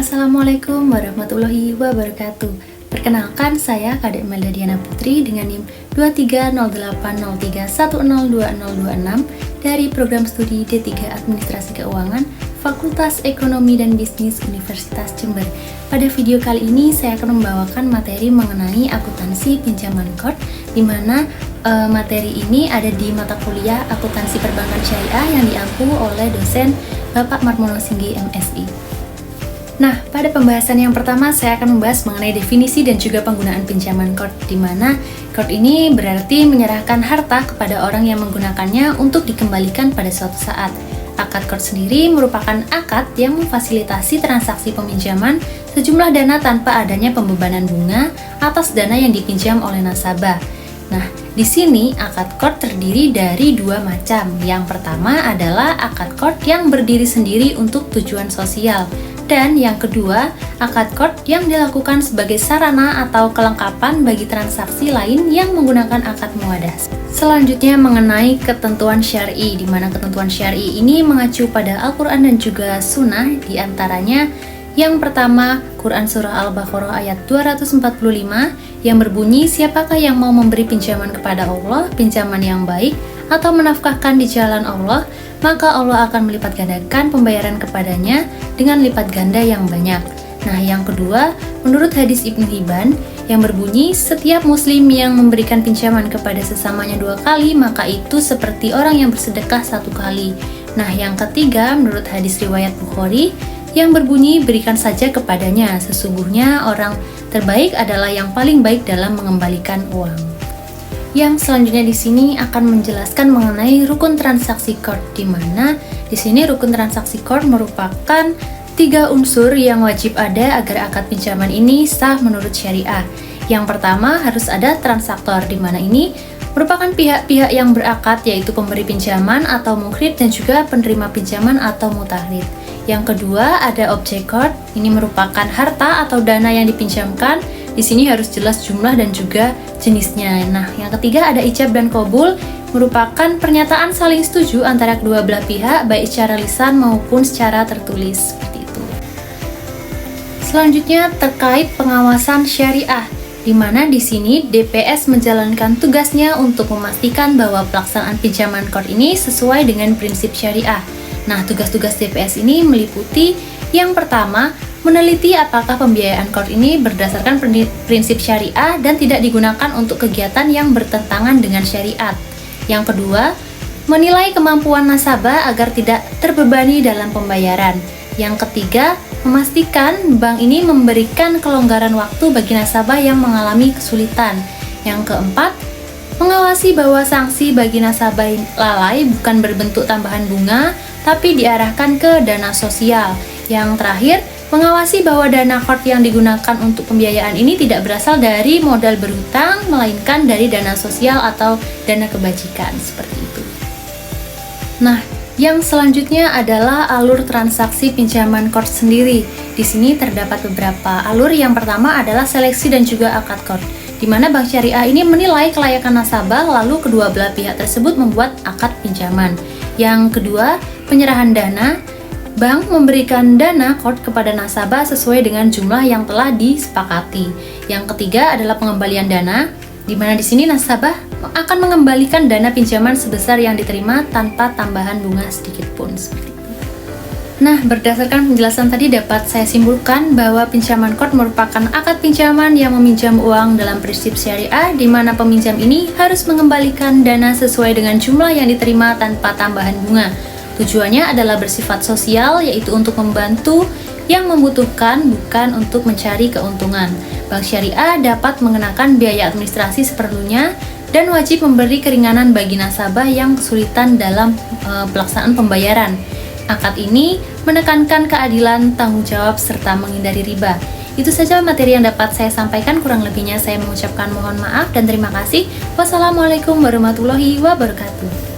Assalamualaikum warahmatullahi wabarakatuh. Perkenalkan, saya Kadek Melda Diana Putri dengan NIM 230803102026 dari Program Studi D3 Administrasi Keuangan Fakultas Ekonomi dan Bisnis Universitas Jember. Pada video kali ini saya akan membawakan materi mengenai akuntansi pinjaman KORT, di mana materi ini ada di mata kuliah Akuntansi Perbankan Syariah yang diampu oleh dosen Bapak Marmono Singgi MSI. Nah, pada pembahasan yang pertama saya akan membahas mengenai definisi dan juga penggunaan pinjaman KORT, di mana KORT ini berarti menyerahkan harta kepada orang yang menggunakannya untuk dikembalikan pada suatu saat. Akad KORT sendiri merupakan akad yang memfasilitasi transaksi peminjaman sejumlah dana tanpa adanya pembebanan bunga atas dana yang dipinjam oleh nasabah. Nah, di sini akad KORT terdiri dari dua macam. Yang pertama adalah akad KORT yang berdiri sendiri untuk tujuan sosial. Dan yang kedua, akad KORT yang dilakukan sebagai sarana atau kelengkapan bagi transaksi lain yang menggunakan akad muadah. Selanjutnya mengenai ketentuan syar'i, di mana ketentuan syar'i ini mengacu pada Al-Quran dan juga Sunnah, di antaranya yang pertama, Quran Surah Al-Baqarah ayat 245 yang berbunyi, siapakah yang mau memberi pinjaman kepada Allah, pinjaman yang baik, atau menafkahkan di jalan Allah, maka Allah akan melipat gandakan pembayaran kepadanya dengan lipat ganda yang banyak. Nah, yang kedua, menurut hadis Ibnu Hibban yang berbunyi, setiap muslim yang memberikan pinjaman kepada sesamanya 2 kali, maka itu seperti orang yang bersedekah 1 kali. Nah, yang ketiga, menurut hadis riwayat Bukhari yang berbunyi, berikan saja kepadanya, sesungguhnya orang terbaik adalah yang paling baik dalam mengembalikan uang. Yang selanjutnya di sini akan menjelaskan mengenai rukun transaksi KORT, di mana di sini rukun transaksi KORT merupakan 3 unsur yang wajib ada agar akad pinjaman ini sah menurut syariah. Yang pertama, harus ada transaktor, di mana ini merupakan pihak-pihak yang berakad, yaitu pemberi pinjaman atau mukrid dan juga penerima pinjaman atau mutarid. Yang kedua, ada objek KORT. Ini merupakan harta atau dana yang dipinjamkan. Di sini harus jelas jumlah dan juga jenisnya. Nah, yang ketiga ada ijab dan qabul, merupakan pernyataan saling setuju antara kedua belah pihak, baik secara lisan maupun secara tertulis, seperti itu. Selanjutnya terkait pengawasan syariah, di mana di sini DPS menjalankan tugasnya untuk memastikan bahwa pelaksanaan pinjaman KORT ini sesuai dengan prinsip syariah. Nah, tugas-tugas DPS ini meliputi yang pertama, meneliti apakah pembiayaan KORT ini berdasarkan prinsip syariah dan tidak digunakan untuk kegiatan yang bertentangan dengan syariat. Yang kedua, menilai kemampuan nasabah agar tidak terbebani dalam pembayaran. Yang ketiga, memastikan bank ini memberikan kelonggaran waktu bagi nasabah yang mengalami kesulitan. Yang keempat, mengawasi bahwa sanksi bagi nasabah lalai bukan berbentuk tambahan bunga, tapi diarahkan ke dana sosial. Yang terakhir, mengawasi bahwa dana KORT yang digunakan untuk pembiayaan ini tidak berasal dari modal berhutang, melainkan dari dana sosial atau dana kebajikan, seperti itu. Nah, yang selanjutnya adalah alur transaksi pinjaman KORT sendiri. Di sini terdapat beberapa alur. Yang pertama adalah seleksi dan juga akad KORT, di mana Bank Syariah ini menilai kelayakan nasabah, lalu kedua belah pihak tersebut membuat akad pinjaman. Yang kedua, penyerahan dana. Bank memberikan dana KORT kepada nasabah sesuai dengan jumlah yang telah disepakati. Yang ketiga adalah pengembalian dana, di mana di sini nasabah akan mengembalikan dana pinjaman sebesar yang diterima tanpa tambahan bunga sedikit pun. Seperti itu. Nah, berdasarkan penjelasan tadi dapat saya simpulkan bahwa pinjaman KORT merupakan akad pinjaman yang meminjam uang dalam prinsip syariah, di mana peminjam ini harus mengembalikan dana sesuai dengan jumlah yang diterima tanpa tambahan bunga. Tujuannya adalah bersifat sosial, yaitu untuk membantu yang membutuhkan, bukan untuk mencari keuntungan. Bank Syariah dapat mengenakan biaya administrasi seperlunya dan wajib memberi keringanan bagi nasabah yang kesulitan dalam pelaksanaan pembayaran. Akad ini menekankan keadilan, tanggung jawab, serta menghindari riba. Itu saja materi yang dapat saya sampaikan, kurang lebihnya saya mengucapkan mohon maaf dan terima kasih. Wassalamualaikum warahmatullahi wabarakatuh.